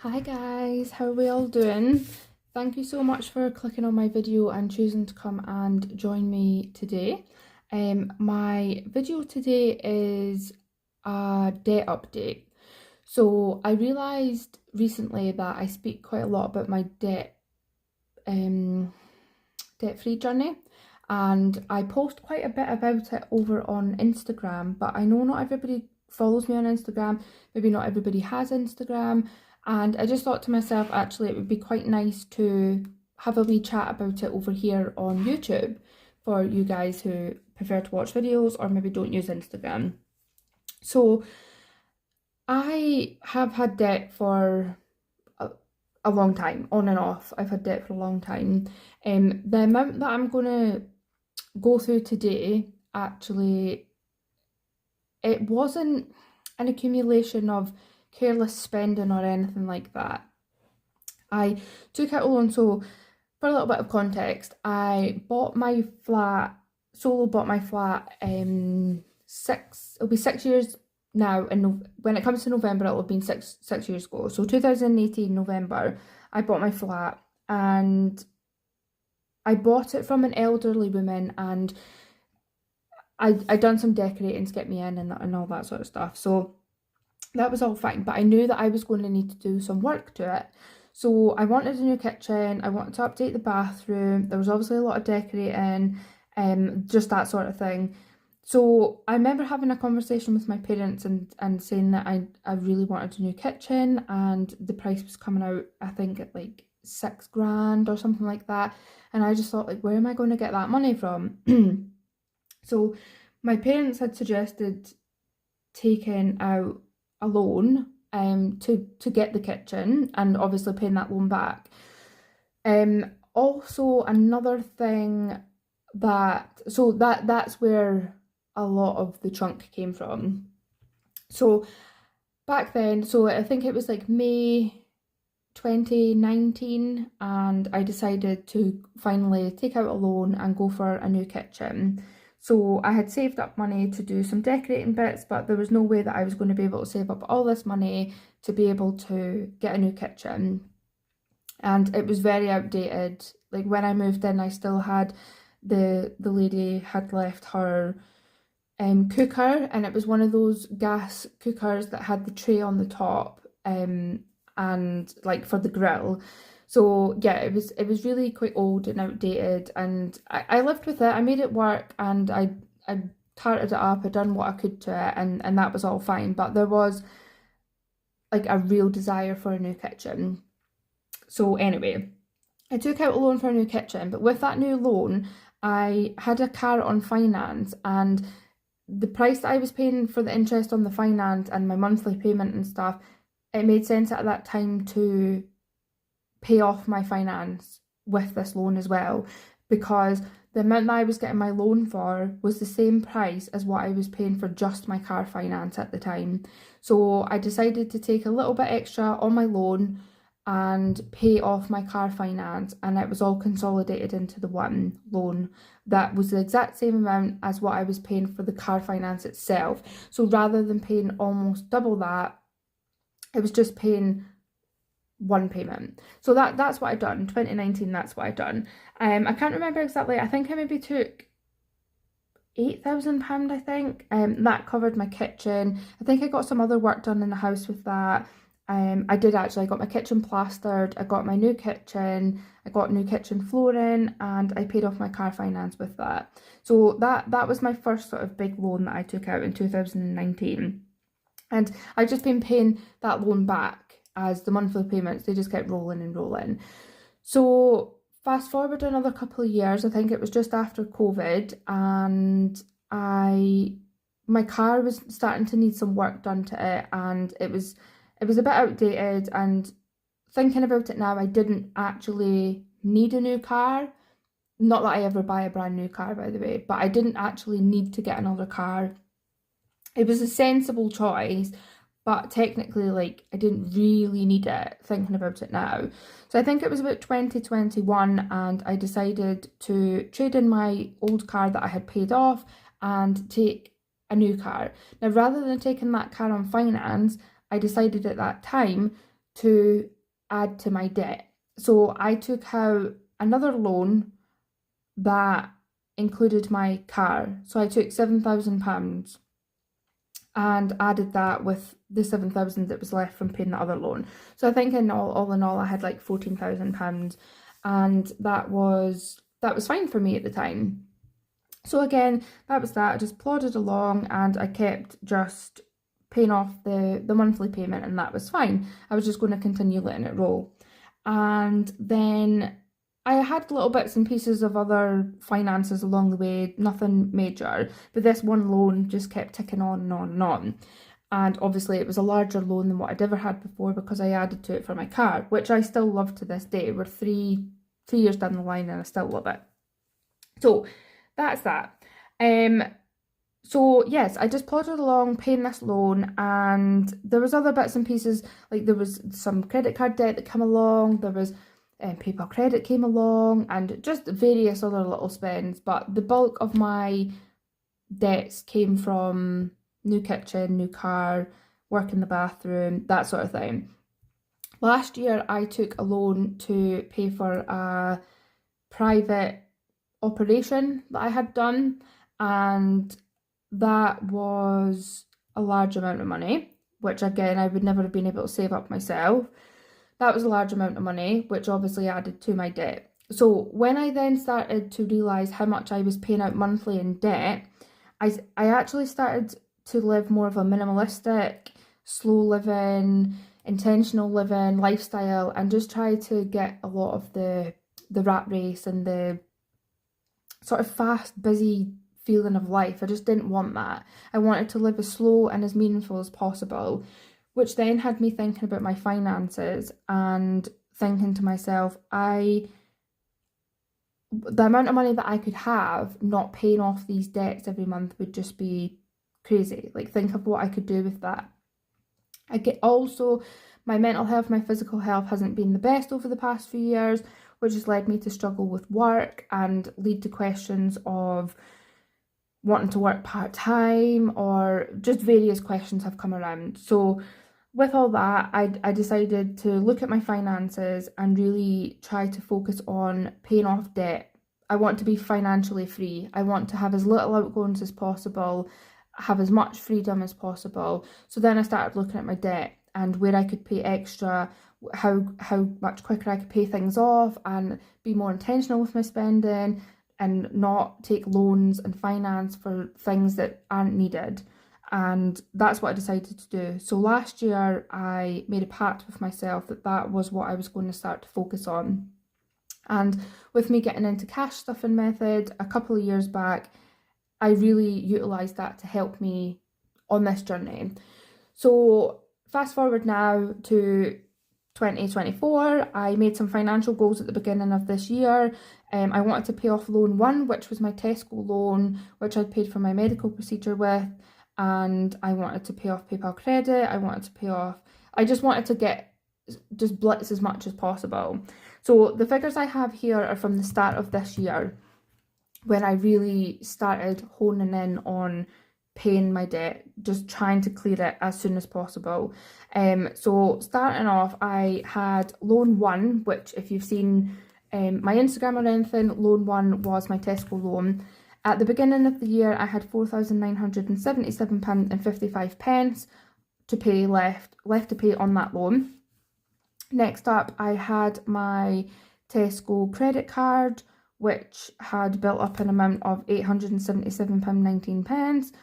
Hi guys, how are we all doing? Thank you so much for clicking on my video and choosing to come and join me today. My video today is a debt update. So I realised recently that I speak quite a lot about my debt-free journey, and I post quite a bit about it over on Instagram, but I know not everybody follows me on Instagram, maybe not everybody has Instagram, and I just thought to myself, actually it would be quite nice to have a wee chat about it over here on YouTube for you guys who prefer to watch videos or maybe don't use Instagram. So I have had debt for a long time, on and off. I've had debt for a long time. The amount that I'm going to go through today, actually, it wasn't an accumulation of careless spending or anything like that. I took out a loan, so for a little bit of context, I bought my flat, solo bought my flat, it'll be 6 years now, and when it comes to November, it'll have been six years ago. So 2018 November, I bought my flat, and I bought it from an elderly woman, and I'd done some decorating to get me in and all that sort of stuff. So that was all fine, but I knew that I was going to need to do some work to it. So I wanted a new kitchen, I wanted to update the bathroom, there was obviously a lot of decorating, just that sort of thing. So I remember having a conversation with my parents and saying that I really wanted a new kitchen, and the price was coming out, I think, at like 6 grand or something like that. And I just thought, like, where am I going to get that money from? So my parents had suggested taking out a loan to get the kitchen and obviously paying that loan back. Also another thing that's where a lot of the chunk came from. So back then, so I think it was like May 2019, and I decided to finally take out a loan and go for a new kitchen. So I had saved up money to do some decorating bits, but there was no way that I was going to be able to save up all this money to be able to get a new kitchen. And it was very outdated. Like when I moved in, I still had the lady had left her cooker, and it was one of those gas cookers that had the tray on the top, and like for the grill. So yeah, it was really quite old and outdated, and I lived with it. I made it work, and I tarted it up. I done what I could to it, and that was all fine. But there was like a real desire for a new kitchen. So anyway, I took out a loan for a new kitchen, but with that new loan, I had a car on finance, and the price that I was paying for the interest on the finance and my monthly payment and stuff, it made sense at that time to pay off my finance with this loan as well, because the amount that I was getting my loan for was the same price as what I was paying for just my car finance at the time. So I decided to take a little bit extra on my loan and pay off my car finance, and it was all consolidated into the one loan that was the exact same amount as what I was paying for the car finance itself. So rather than paying almost double that, I was just paying one payment. So that's what I done. 2019, that's what I done. I can't remember exactly. I think I maybe took £8,000, I think. That covered my kitchen. I think I got some other work done in the house with that. I did actually. I got my kitchen plastered, I got my new kitchen, I got new kitchen flooring, and I paid off my car finance with that. So that was my first sort of big loan that I took out in 2019. And I've just been paying that loan back as the monthly payments, they just kept rolling and rolling. So fast forward another couple of years, I think it was just after COVID, and my car was starting to need some work done to it, and it was a bit outdated. And thinking about it now, I didn't actually need a new car. Not that I ever buy a brand new car, by the way, but I didn't actually need to get another car. It was a sensible choice, but technically, like, I didn't really need it, thinking about it now. So I think it was about 2021, and I decided to trade in my old car that I had paid off and take a new car. Now, rather than taking that car on finance, I decided at that time to add to my debt. So I took out another loan that included my car. So I took £7,000 and added that with the 7,000 that was left from paying the other loan. So I think all in all I had like £14,000, and that was fine for me at the time. So again, that was that. I just plodded along and I kept just paying off the monthly payment, and that was fine. I was just going to continue letting it roll. And then I had little bits and pieces of other finances along the way, nothing major, but this one loan just kept ticking on and on and on. And obviously it was a larger loan than what I'd ever had before because I added to it for my car, which I still love to this day. We're three years down the line and I still love it. So that's that. So yes, I just plodded along paying this loan, and there was other bits and pieces, like there was some credit card debt that came along, there was PayPal credit came along, and just various other little spends, but the bulk of my debts came from new kitchen, new car, work in the bathroom, that sort of thing. Last year I took a loan to pay for a private operation that I had done, and that was a large amount of money, which again I would never have been able to save up myself. That was a large amount of money, which obviously added to my debt. So when I then started to realise how much I was paying out monthly in debt, I actually started to live more of a minimalistic, slow living, intentional living lifestyle, and just try to get a lot of the rat race and the sort of fast, busy feeling of life. I just didn't want that. I wanted to live as slow and as meaningful as possible, which then had me thinking about my finances and thinking to myself, the amount of money that I could have not paying off these debts every month would just be crazy. Like, think of what I could do with that. Also, my mental health, my physical health hasn't been the best over the past few years, which has led me to struggle with work and lead to questions of wanting to work part-time, or just various questions have come around. So with all that, I decided to look at my finances and really try to focus on paying off debt. I want to be financially free. I want to have as little outgoings as possible, have as much freedom as possible. So then I started looking at my debt and where I could pay extra, how much quicker I could pay things off and be more intentional with my spending and not take loans and finance for things that aren't needed. And that's what I decided to do. So last year I made a pact with myself that that was what I was going to start to focus on. And with me getting into cash stuffing method a couple of years back, I really utilised that to help me on this journey. So fast forward now to 2024, I made some financial goals at the beginning of this year. I wanted to pay off loan 1, which was my Tesco loan, which I'd paid for my medical procedure with, and I wanted to pay off PayPal credit. I just wanted to get just blitz as much as possible. So the figures I have here are from the start of this year, when I really started honing in on paying my debt, just trying to clear it as soon as possible. So starting off, I had loan 1, which if you've seen my Instagram or anything, loan 1 was my Tesco loan. At the beginning of the year, I had £4,977.55 to pay left to pay on that loan. Next up, I had my Tesco credit card, which had built up an amount of £877.19,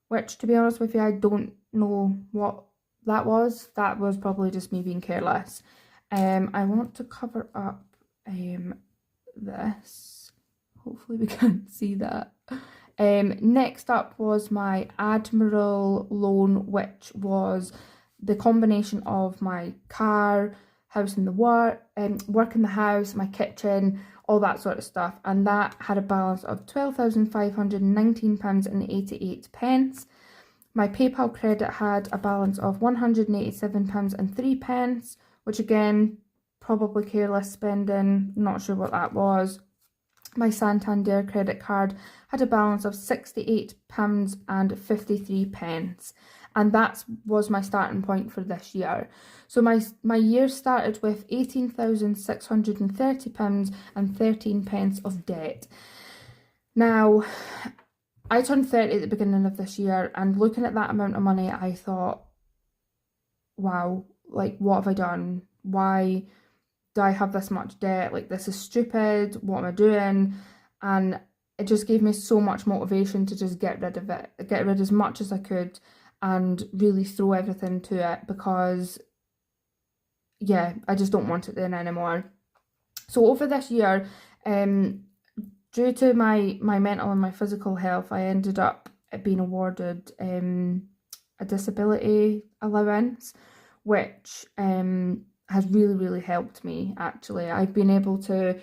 which, to be honest with you, I don't know what that was. That was probably just me being careless. I want to cover up this. Hopefully we can see that. Next up was my Admiral loan, which was the combination of my car, house in the work in the house, my kitchen, all that sort of stuff, and that had a balance of £12,519.88. My PayPal credit had a balance of £187.03, which again, probably careless spending, not sure what that was. My Santander credit card had a balance of £68.53, And that was my starting point for this year. So my year started with £18,630 and 13 pence of debt. Now, I turned 30 at the beginning of this year, and looking at that amount of money, I thought, wow, like, what have I done? Why do I have this much debt? Like, this is stupid. What am I doing? And it just gave me so much motivation to just get rid of it, get rid as much as I could, and really throw everything to it, because yeah, I just don't want it then anymore. So over this year, due to my mental and my physical health, I ended up being awarded a disability allowance, which has really helped me. Actually, I've been able to,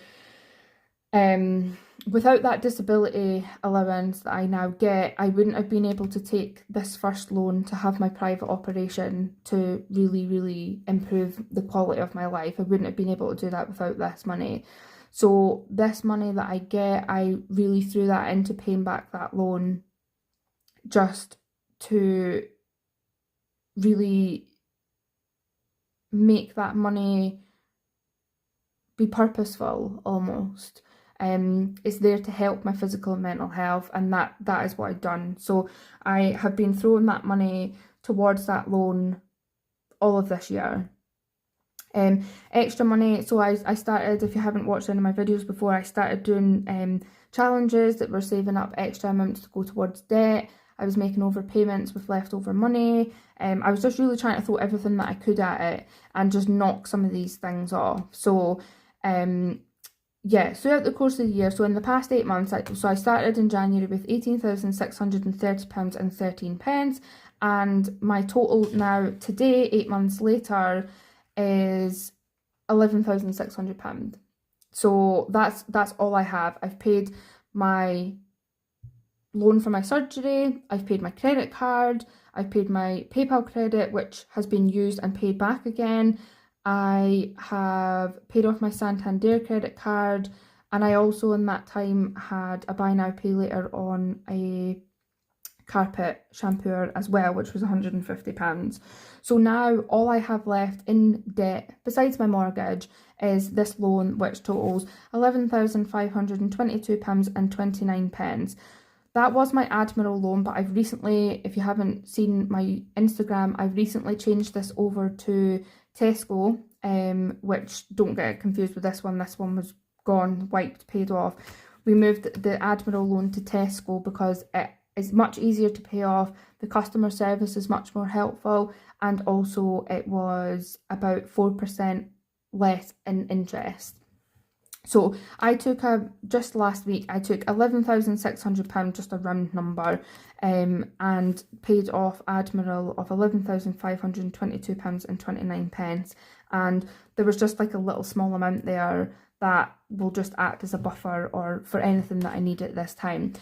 without that disability allowance that I now get, I wouldn't have been able to take this first loan to have my private operation to really improve the quality of my life. I wouldn't have been able to do that without this money. So this money that I get, I really threw that into paying back that loan, just to really make that money be purposeful almost. It's there to help my physical and mental health, and that is what I've done. So I have been throwing that money towards that loan all of this year. Extra money, so I started, if you haven't watched any of my videos before, I started doing challenges that were saving up extra amounts to go towards debt. I was making overpayments with leftover money. I was just really trying to throw everything that I could at it and just knock some of these things off. So yeah, throughout the course of the year, so in the past 8 months, I started in January with £18,630 and 13 pence, and my total now today, 8 months later, is £11,600. So that's all I have. I've paid my loan for my surgery, I've paid my credit card, I've paid my PayPal credit, which has been used and paid back again. I have paid off my Santander credit card, and I also in that time had a buy now pay later on a carpet shampooer as well, which was £150. So now all I have left in debt, besides my mortgage, is this loan, which totals £11,522 and 29 pence. That was my Admiral loan, but I've recently, if you haven't seen my Instagram, I've recently changed this over to Tesco, which, don't get confused with this one was gone, wiped, paid off. We moved the Admiral loan to Tesco because it is much easier to pay off, the customer service is much more helpful, and also it was about 4% less in interest. So I took just last week, I took £11,600, just a round number, and paid off Admiral of £11,522 and 29 pence. And there was just like a little small amount there that will just act as a buffer or for anything that I need at this time.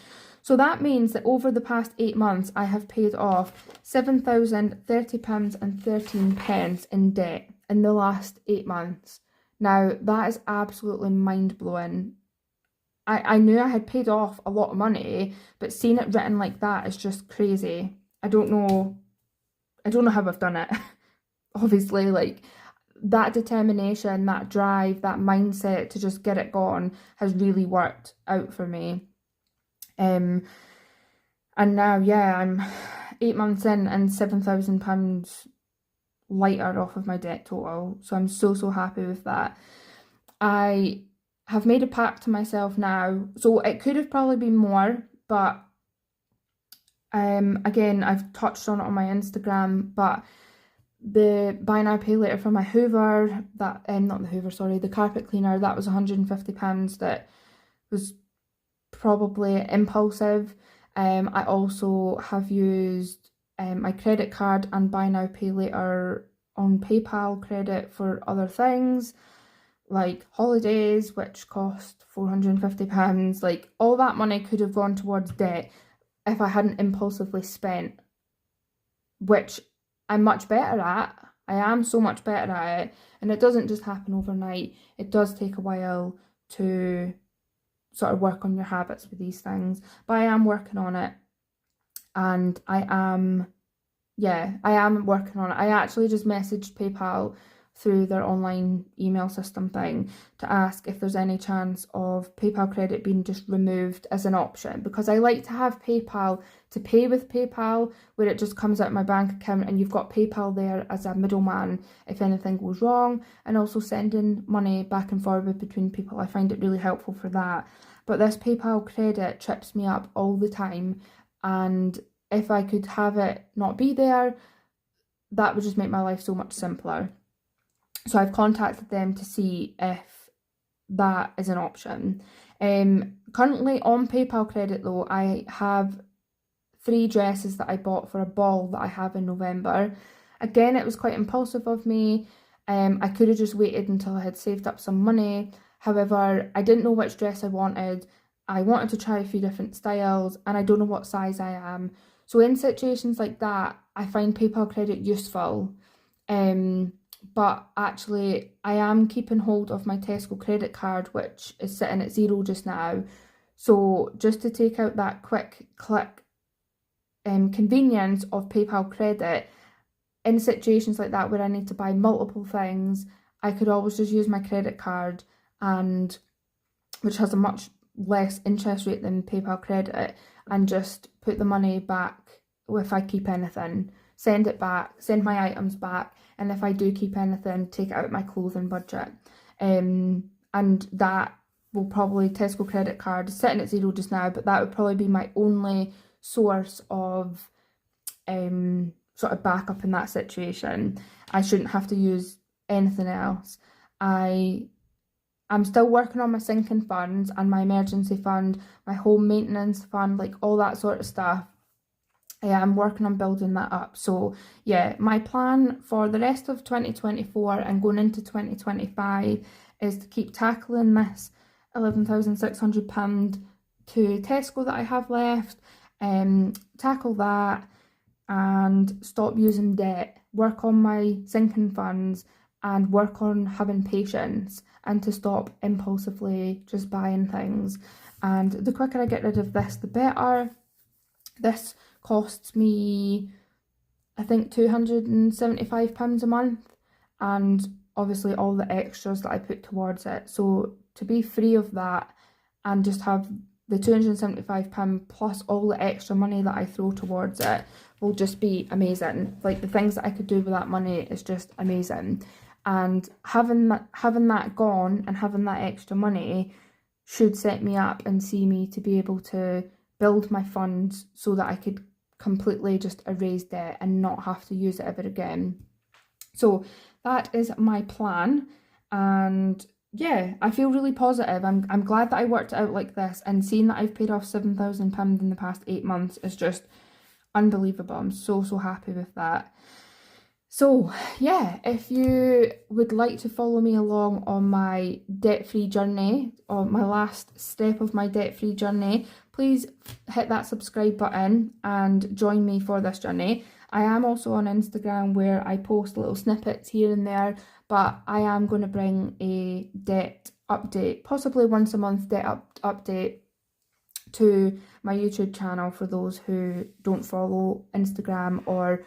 So that means that over the past 8 months, I have paid off £7,030 and 13 pence in debt in the last 8 months. Now, that is absolutely mind-blowing. I knew I had paid off a lot of money, but seeing it written like that is just crazy. I don't know how I've done it. Obviously, like, that determination, that drive, that mindset to just get it gone has really worked out for me. And now, yeah, I'm 8 months in and £7,000 lighter off of my debt total, so I'm so happy with that. I have made a pact to myself now, so it could have probably been more, but again, I've touched on it on my Instagram, but the buy now pay later for my Hoover, that not the Hoover, sorry, the carpet cleaner, that was £150. That was probably impulsive. I also have used my credit card and buy now pay later on PayPal credit for other things like holidays, which cost £450. Like, all that money could have gone towards debt if I hadn't impulsively spent, which I'm much better at. I am so much better at it, and it doesn't just happen overnight. It does take a while to sort of work on your habits with these things, but I am working on it, and I am yeah, I am working on it. I actually just messaged PayPal through their online email system thing to ask if there's any chance of PayPal credit being just removed as an option, because I like to have PayPal to pay with PayPal, where it just comes out of my bank account and you've got PayPal there as a middleman if anything goes wrong, and also sending money back and forward between people. I find it really helpful for that. But this PayPal credit trips me up all the time, and if I could have it not be there, that would just make my life so much simpler. So I've contacted them to see if that is an option. Currently on PayPal credit though, I have 3 dresses that I bought for a ball that I have in November. Again, it was quite impulsive of me. I could have just waited until I had saved up some money. However, I didn't know which dress I wanted. I wanted to try a few different styles and I don't know what size I am. So in situations like that, I find PayPal credit useful. But actually I am keeping hold of my Tesco credit card, which is sitting at 0 just now. So just to take out that quick click convenience of PayPal credit, in situations like that where I need to buy multiple things, I could always just use my credit card, and which has a much less interest rate than PayPal credit, and just put the money back if I keep anything, send it back, send my items back, and if I do keep anything, take it out my clothing budget. And that will probably, Tesco credit card is sitting at 0 just now, but that would probably be my only source of sort of backup in that situation. I shouldn't have to use anything else. I'm still working on my sinking funds and my emergency fund, my home maintenance fund, like all that sort of stuff. I'm working on building that up. So yeah, my plan for the rest of 2024 and going into 2025 is to keep tackling this £11,600 to Tesco that I have left, tackle that and stop using debt, work on my sinking funds and work on having patience and to stop impulsively just buying things. And the quicker I get rid of this, the better. This costs me, I think, £275 a month, and obviously all the extras that I put towards it. So to be free of that and just have the £275 plus all the extra money that I throw towards it will just be amazing. Like, the things that I could do with that money is just amazing. And having that gone and having that extra money should set me up and see me to be able to build my funds so that I could completely just erase debt and not have to use it ever again. So that is my plan, and yeah, I feel really positive. I'm glad that I worked it out like this, and seeing that I've paid off £7,000 in the past 8 months is just unbelievable. I'm so happy with that. So yeah, if you would like to follow me along on my debt-free journey, or my last step of my debt-free journey, please hit that subscribe button and join me for this journey. I am also on Instagram where I post little snippets here and there, but I am going to bring a debt update, possibly once a month debt update to my YouTube channel for those who don't follow Instagram or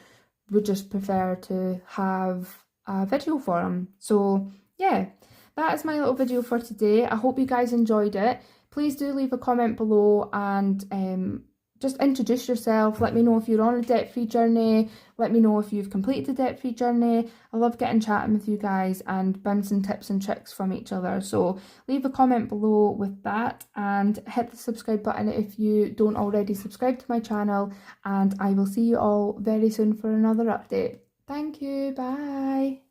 would just prefer to have a video for them. So yeah, that is my little video for today. I hope you guys enjoyed it. Please do leave a comment below and just introduce yourself. Let me know if you're on a debt-free journey. Let me know if you've completed the debt-free journey. I love getting chatting with you guys and bouncing tips and tricks from each other. So leave a comment below with that and hit the subscribe button if you don't already subscribe to my channel. And I will see you all very soon for another update. Thank you. Bye.